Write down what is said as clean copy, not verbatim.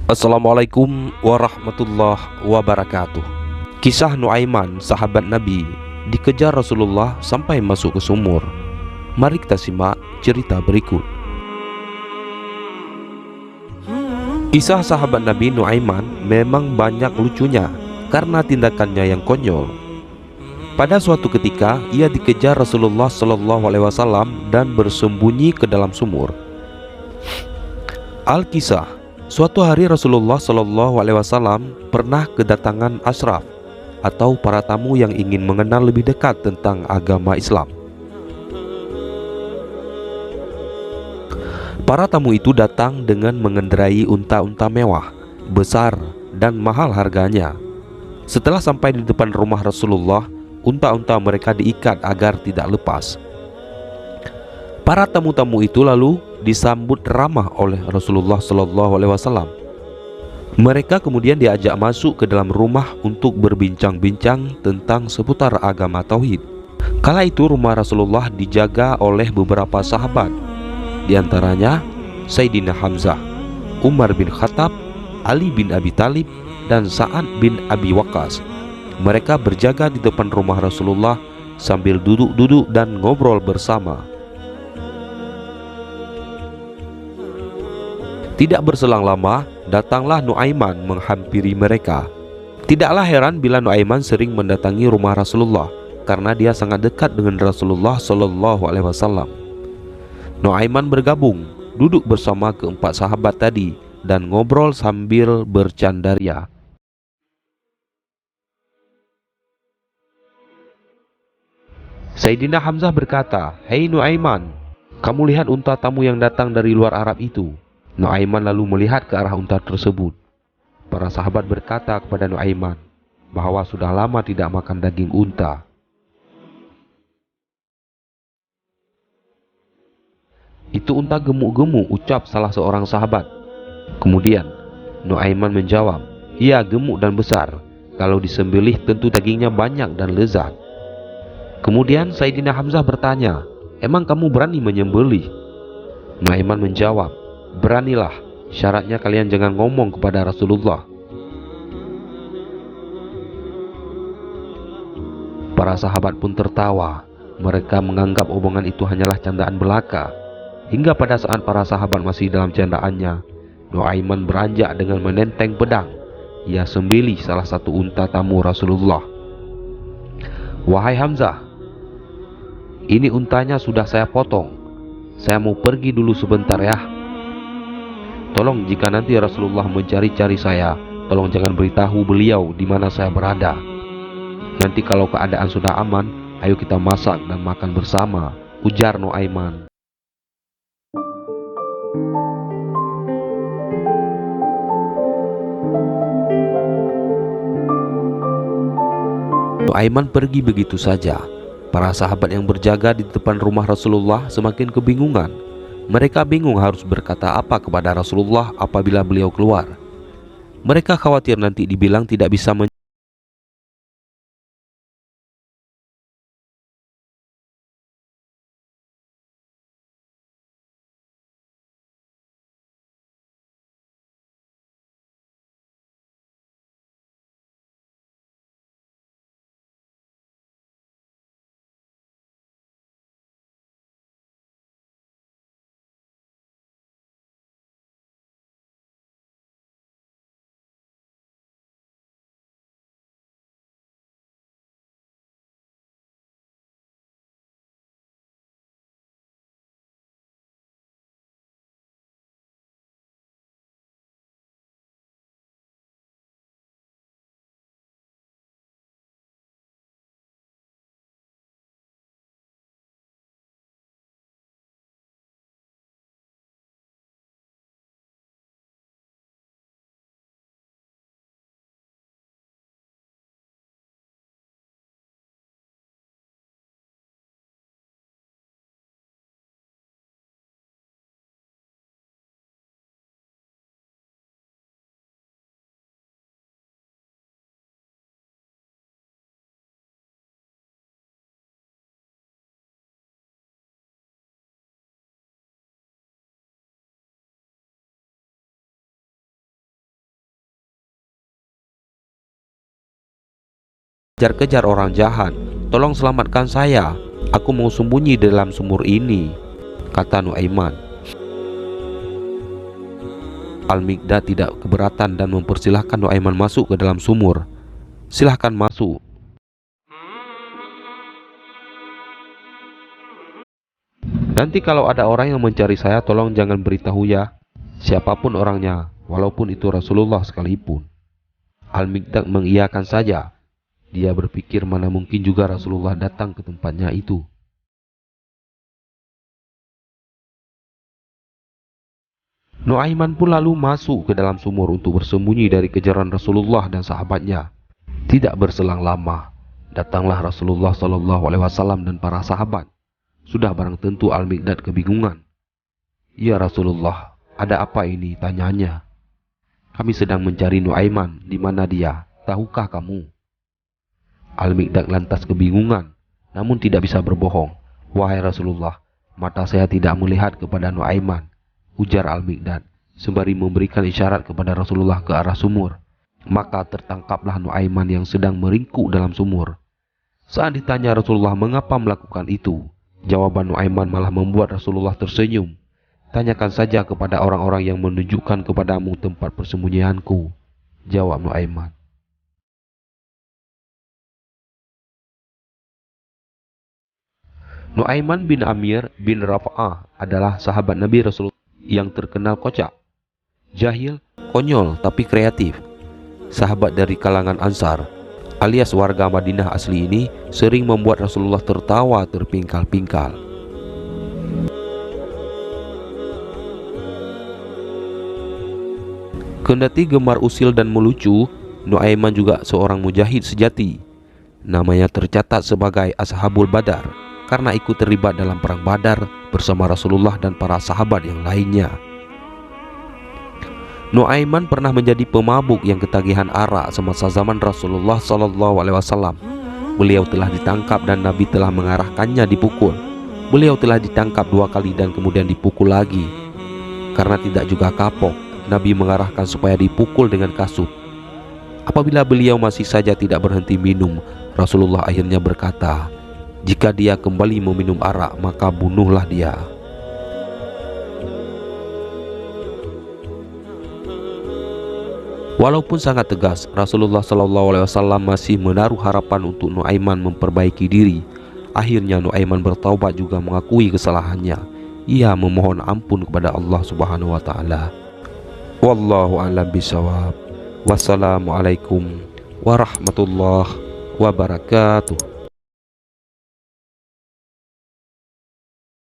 Assalamualaikum warahmatullahi wabarakatuh. Kisah Nuaiman, sahabat Nabi, dikejar Rasulullah sampai masuk ke sumur. Mari kita simak cerita berikut. Kisah sahabat Nabi Nuaiman memang banyak lucunya karena tindakannya yang konyol. Pada suatu ketika ia dikejar Rasulullah SAW dan bersembunyi ke dalam sumur. Al-Kisah. Suatu hari Rasulullah SAW pernah kedatangan asyraf atau para tamu yang ingin mengenal lebih dekat tentang agama Islam. Para tamu itu datang dengan mengendarai unta-unta mewah, besar dan mahal harganya. Setelah sampai di depan rumah Rasulullah, unta-unta mereka diikat agar tidak lepas. Para tamu-tamu itu lalu disambut ramah oleh Rasulullah SAW. Mereka kemudian diajak masuk ke dalam rumah untuk berbincang-bincang tentang seputar agama tauhid. Kala itu rumah Rasulullah dijaga oleh beberapa sahabat, di antaranya Sayyidina Hamzah, Umar bin Khattab, Ali bin Abi Thalib, dan Sa'ad bin Abi Waqqas. Mereka berjaga di depan rumah Rasulullah sambil duduk-duduk dan ngobrol bersama. Tidak berselang lama, datanglah Nuaiman menghampiri mereka. Tidaklah heran bila Nuaiman sering mendatangi rumah Rasulullah karena dia sangat dekat dengan Rasulullah SAW. Nuaiman bergabung, duduk bersama keempat sahabat tadi dan ngobrol sambil bercandaria. Sayyidina Hamzah berkata, "Hei Nuaiman, kamu lihat unta tamu yang datang dari luar Arab itu?" Nuaiman lalu melihat ke arah unta tersebut. Para sahabat berkata kepada Nuaiman bahwa sudah lama tidak makan daging unta. "Itu unta gemuk-gemuk," ucap salah seorang sahabat. Kemudian Nuaiman menjawab, "Iya, gemuk dan besar. Kalau disembelih tentu dagingnya banyak dan lezat." Kemudian Sayyidina Hamzah bertanya, "Emang kamu berani menyembelih?" Nuaiman menjawab, "Beranilah, syaratnya kalian jangan ngomong kepada Rasulullah." Para sahabat pun tertawa. Mereka menganggap omongan itu hanyalah candaan belaka. Hingga pada saat para sahabat masih dalam candaannya, Nuaiman beranjak dengan menenteng pedang. Ia sembelih salah satu unta tamu Rasulullah. "Wahai Hamzah, ini untanya sudah saya potong. Saya mau pergi dulu sebentar ya. Tolong jika nanti Rasulullah mencari-cari saya, tolong jangan beritahu beliau di mana saya berada. Nanti kalau keadaan sudah aman, ayo kita masak dan makan bersama," ujar Nuaiman. Nuaiman pergi begitu saja. Para sahabat yang berjaga di depan rumah Rasulullah semakin kebingungan. Mereka bingung harus berkata apa kepada Rasulullah apabila beliau keluar. Mereka khawatir nanti dibilang tidak bisa kejar-kejar orang jahat. Tolong selamatkan saya. Aku mau sembunyi di dalam sumur ini," kata Nuaiman. Al-Miqdad tidak keberatan dan mempersilahkan Nuaiman masuk ke dalam sumur. "Silahkan masuk. Nanti kalau ada orang yang mencari saya, tolong jangan beritahu ya, siapapun orangnya, walaupun itu Rasulullah sekalipun." Al-Miqdad mengiyakan saja. Dia berpikir mana mungkin juga Rasulullah datang ke tempatnya itu. Nuaiman pun lalu masuk ke dalam sumur untuk bersembunyi dari kejaran Rasulullah dan sahabatnya. Tidak berselang lama, datanglah Rasulullah SAW dan para sahabat. Sudah barang tentu Al-Miqdad kebingungan. "Ya Rasulullah, ada apa ini?" tanyanya. "Kami sedang mencari Nuaiman. Di mana dia? Tahukah kamu?" Al-Miqdad lantas kebingungan, namun tidak bisa berbohong. "Wahai Rasulullah, mata saya tidak melihat kepada Nuaiman," ujar Al-Miqdad sembari memberikan isyarat kepada Rasulullah ke arah sumur. Maka tertangkaplah Nuaiman yang sedang meringkuk dalam sumur. Saat ditanya Rasulullah mengapa melakukan itu, jawaban Nuaiman malah membuat Rasulullah tersenyum. "Tanyakan saja kepada orang-orang yang menunjukkan kepadamu tempat persembunyianku," jawab Nuaiman. Nuaiman bin Amir bin Rafa'ah adalah sahabat Nabi Rasulullah yang terkenal kocak, jahil, konyol tapi kreatif. Sahabat dari kalangan Ansar alias warga Madinah asli ini sering membuat Rasulullah tertawa terpingkal-pingkal. Kendati gemar usil dan melucu, Nuaiman juga seorang mujahid sejati. Namanya tercatat sebagai Ashabul Badar karena ikut terlibat dalam perang Badar bersama Rasulullah dan para sahabat yang lainnya. Nuaiman pernah menjadi pemabuk yang ketagihan arak semasa zaman Rasulullah SAW. Beliau telah ditangkap dan Nabi telah mengarahkannya dipukul. Beliau telah ditangkap 2 kali dan kemudian dipukul lagi. Karena tidak juga kapok, Nabi mengarahkan supaya dipukul dengan kasut. Apabila beliau masih saja tidak berhenti minum, Rasulullah akhirnya berkata, "Jika dia kembali meminum arak, maka bunuhlah dia." Walaupun sangat tegas, Rasulullah SAW masih menaruh harapan untuk Nuaiman memperbaiki diri. Akhirnya Nuaiman bertaubat juga mengakui kesalahannya. Ia memohon ampun kepada Allah Subhanahu wa taala. Wallahu a'lam bishawab. Wassalamualaikum warahmatullahi wabarakatuh.